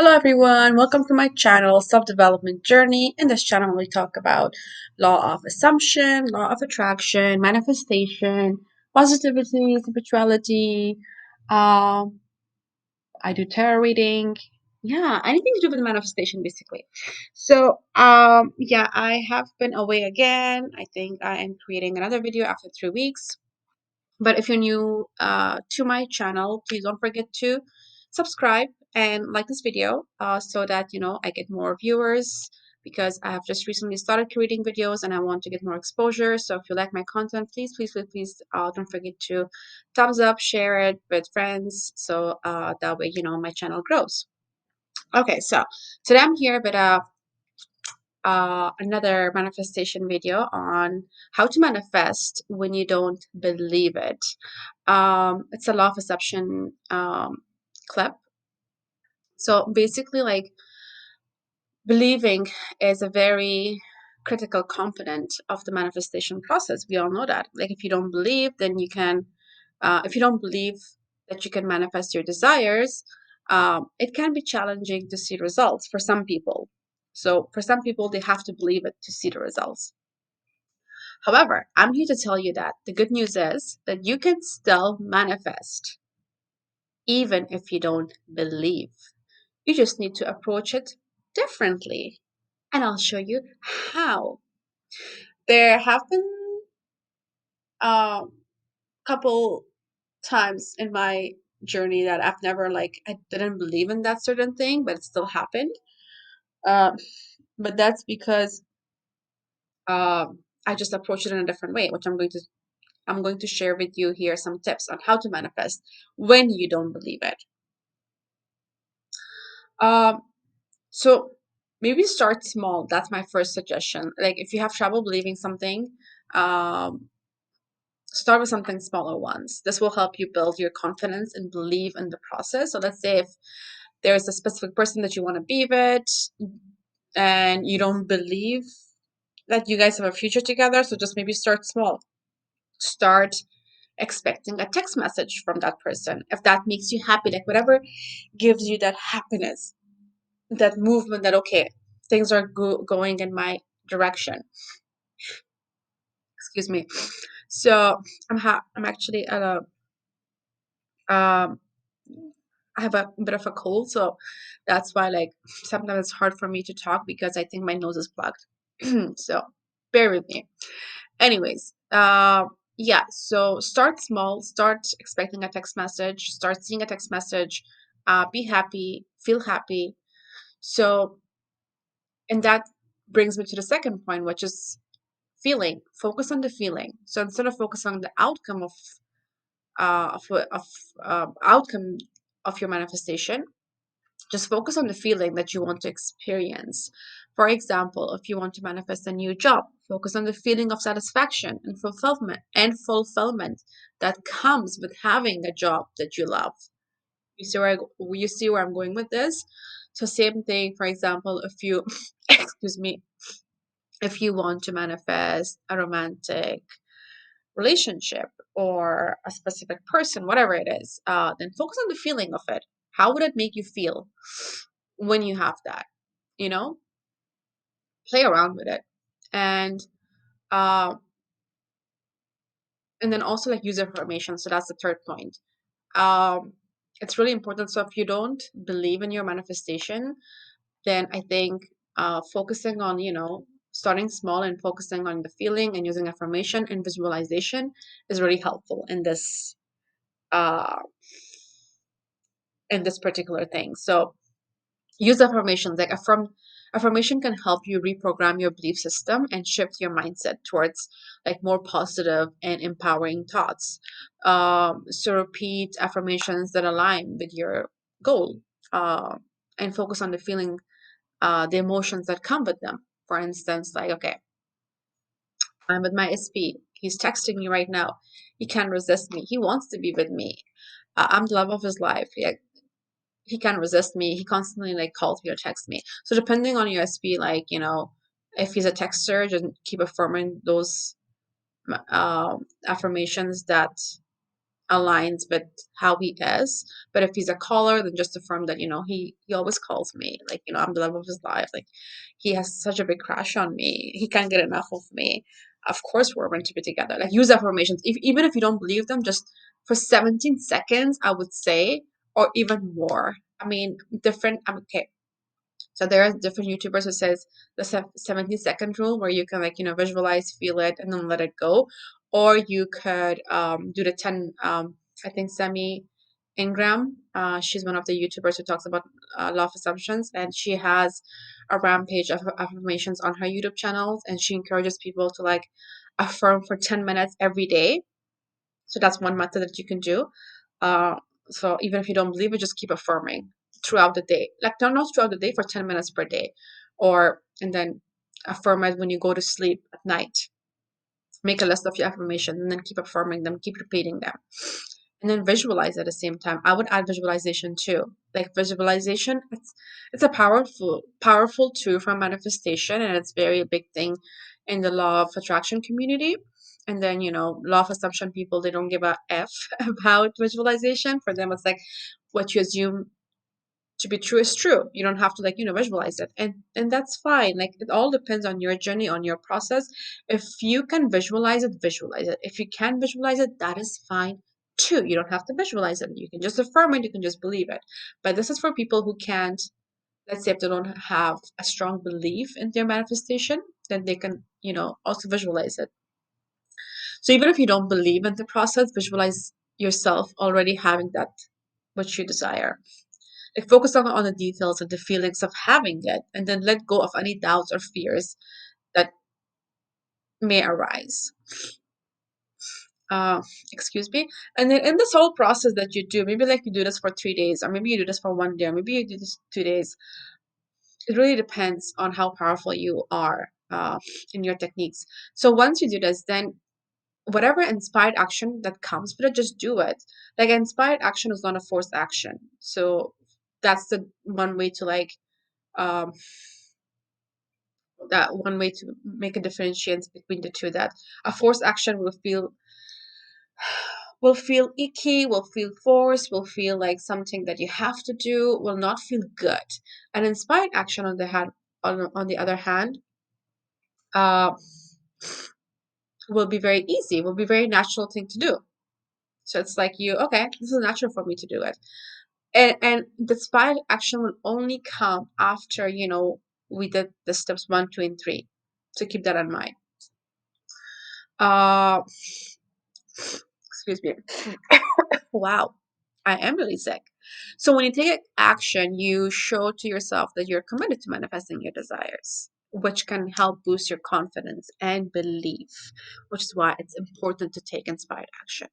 Hello everyone, welcome to my channel, Self-Development Journey. In this channel, we talk about law of assumption, law of attraction, manifestation, positivity, spirituality. Um, I do tarot reading. Yeah, anything to do with manifestation, basically. Yeah, I have been away again. I think I am creating another video after 3 weeks. But if you're new to my channel, please don't forget to subscribe and like this video so that I get more viewers because I have just recently started creating videos and I want to get more exposure. So if you like my content, please don't forget to thumbs up, share it with friends so that way my channel grows. Okay, so today I'm here with another manifestation video on how to manifest when you don't believe it. It's a law of assumption clip. So basically, like, believing is a very critical component of the manifestation process. We all know that. Like, if you don't believe, then if you don't believe that you can manifest your desires, it can be challenging to see results for some people. So for some people, they have to believe it to see the results. However, I'm here to tell you that the good news is that you can still manifest even if you don't believe. You just need to approach it differently. And I'll show you how. There have been a couple times in my journey that I've never, like, I didn't believe in that certain thing, but it still happened. Um, but that's because I just approach it in a different way, which I'm going to share with you here some tips on how to manifest when you don't believe it. Um, so maybe start small. That's my first suggestion. Like, if you have trouble believing something, um, start with something smaller once. This will help you build your confidence and believe in the process. So let's say if there's a specific person that you want to be with and you don't believe that you guys have a future together, so just maybe start small. Start expecting a text message from that person. If that makes you happy, like whatever gives you that happiness, that movement, that okay, things are going in my direction. Excuse me. So I'm actually at a um I have a bit of a cold, so that's why, like, sometimes it's hard for me to talk because I think my nose is plugged. So bear with me. Anyways, yeah, so start small, start expecting a text message, start seeing a text message, be happy, feel happy. So, and that brings me to the second point, which is feeling. Focus on the feeling. So instead of focusing on the outcome of outcome of your manifestation, just focus on the feeling that you want to experience. For example, if you want to manifest a new job, focus on the feeling of satisfaction and fulfillment that comes with having a job that you love. You see where I'm going with this? So same thing, for example, if you excuse me, if you want to manifest a romantic relationship or a specific person, whatever it is, then focus on the feeling of it. How would it make you feel when you have that? You know, play around with it, and uh, and then also, like, use affirmation. So that's the third point. Um, it's really important. So if you don't believe in your manifestation, then I think focusing on starting small and focusing on the feeling and using affirmation and visualization is really helpful uh in this particular thing. So use affirmations. Like, affirmation can help you reprogram your belief system and shift your mindset towards, like, more positive and empowering thoughts. So repeat affirmations that align with your goal, uh, and focus on the feeling, the emotions that come with them. For instance, like, okay, I'm with my SP. He's texting me right now. He can't resist me. He wants to be with me. I'm the love of his life. He can't resist me. He constantly, like, calls me or texts me. So depending on your SP, like, if he's a texter, just keep affirming those affirmations that aligns with how he is. But if he's a caller, then just affirm that, he always calls me. Like, I'm the love of his life. Like, he has such a big crush on me. He can't get enough of me. Of course, we're meant to be together. Like, use affirmations. Even if you don't believe them, just for 17 seconds, I would say, or even more. I mean, different. Okay. So there are different YouTubers who says the 17-second rule, where you can, like, visualize, feel it, and then let it go. Or you could do the 10, I think Semi Ingram. She's one of the YouTubers who talks about law of assumptions, and she has a rampage of affirmations on her YouTube channel, and she encourages people to, like, affirm for 10 minutes every day. So that's one method that you can do. Uh, so even if you don't believe it, just keep affirming throughout the day. Like, not throughout the day, for 10 minutes per day. And then affirm it when you go to sleep at night. Make a list of your affirmations and then keep affirming them, keep repeating them. And then visualize at the same time. I would add visualization too. Like, visualization, it's a powerful tool for manifestation, and it's very big thing in the law of attraction community. And then, law of assumption people, they don't give a F about visualization. For them, it's like, what you assume to be true is true. You don't have to, like, visualize it. And that's fine. Like, it all depends on your journey, on your process. If you can visualize it, visualize it. If you can visualize it, that is fine too. You don't have to visualize it. You can just affirm it, you can just believe it. But this is for people who can't, let's say, if they don't have a strong belief in their manifestation, then they can, also visualize it. So even if you don't believe in the process, visualize yourself already having that which you desire. Like, focus on the details and the feelings of having it, and then let go of any doubts or fears that may arise. Uh, Excuse me. And then in this whole process that you do, maybe like you do this for 3 days, or maybe you do this for one day, or maybe you do this 2 days. It really depends on how powerful you are in your techniques. So once you do this, then whatever inspired action that comes with it, just do it. Like, inspired action is not a forced action. So that's the one way to, like, um, that one way to make a differentiation between the two. That a forced action will feel icky, will feel forced, will feel like something that you have to do, will not feel good. An inspired action, on the other hand, uh, will be very easy, will be very natural thing to do. So it's like, okay, this is natural for me to do it. And the inspired action will only come after, we did the steps 1, 2, and 3. So keep that in mind. Uh, Excuse me. Wow, I am really sick. So when you take action, you show to yourself that you're committed to manifesting your desires, which can help boost your confidence and belief, which is why it's important to take inspired action.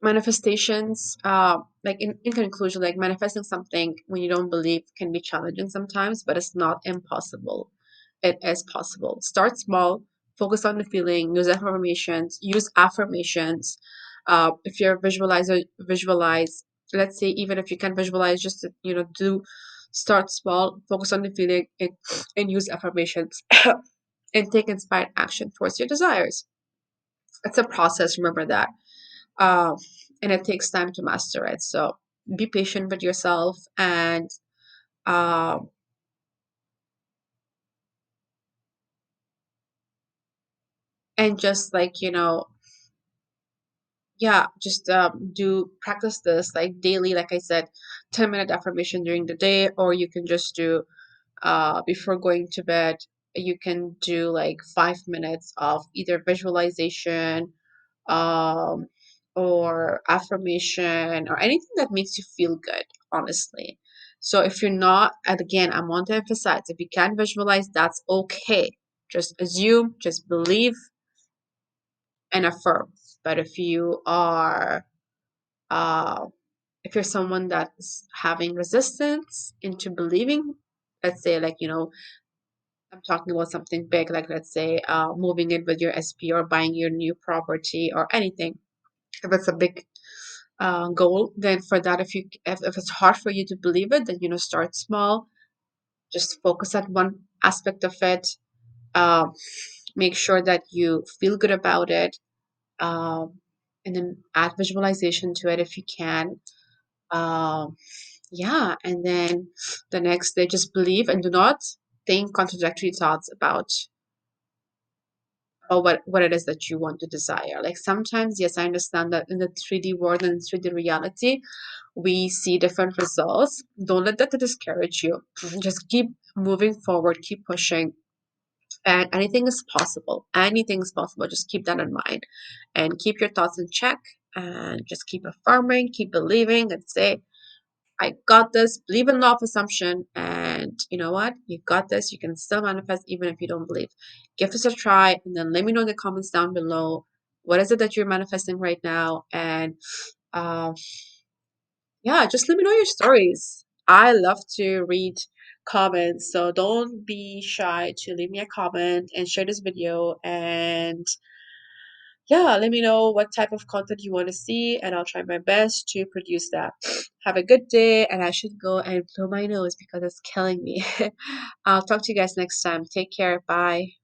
Manifestations, like, in conclusion, like, manifesting something when you don't believe can be challenging sometimes, but it's not impossible. It is possible. Start small, focus on the feeling, use affirmations. If you're a visualizer, visualize. Let's say, even if you can visualize, just to, start small, focus on the feeling, and use affirmations and take inspired action towards your desires. It's a process, remember that. um, and it takes time to master it. So be patient with yourself, um, and just, like, yeah, just do practice this, like, daily. Like I said, 10-minute affirmation during the day, or you can just do before going to bed. You can do like 5 minutes of either visualization, um, or affirmation, or anything that makes you feel good, honestly. So if you're not, and again, I want to emphasize, if you can't visualize, that's okay. Just assume, just believe, and affirm. But uh, if you're someone that's having resistance into believing, let's say, like, I'm talking about something big, like, let's say, moving in with your SP, or buying your new property, or anything. If it's a big goal, then for that, if it's hard for you to believe it, then, start small. Just focus on one aspect of it. Um, Make sure that you feel good about it. Um, and then add visualization to it if you can. Um, yeah, and then the next day, just believe and do not think contradictory thoughts about what it is that you want to desire. Like sometimes, yes, I understand that in the 3D world and 3D reality, we see different results. Don't let that discourage you. Just keep moving forward, keep pushing, and anything is possible. Anything is possible. Just keep that in mind and keep your thoughts in check and just keep affirming, keep believing, and say, I got this. Believe in law of assumption. And you know what? You got this. You can still manifest even if you don't believe. Give this a try and then let me know in the comments down below. What is it that you're manifesting right now? And uh, yeah, just let me know your stories. I love to read comments, so don't be shy to leave me a comment and share this video. And yeah, let me know what type of content you want to see, and I'll try my best to produce that. Have a good day, and I should go and blow my nose because it's killing me. I'll talk to you guys next time. Take care. Bye.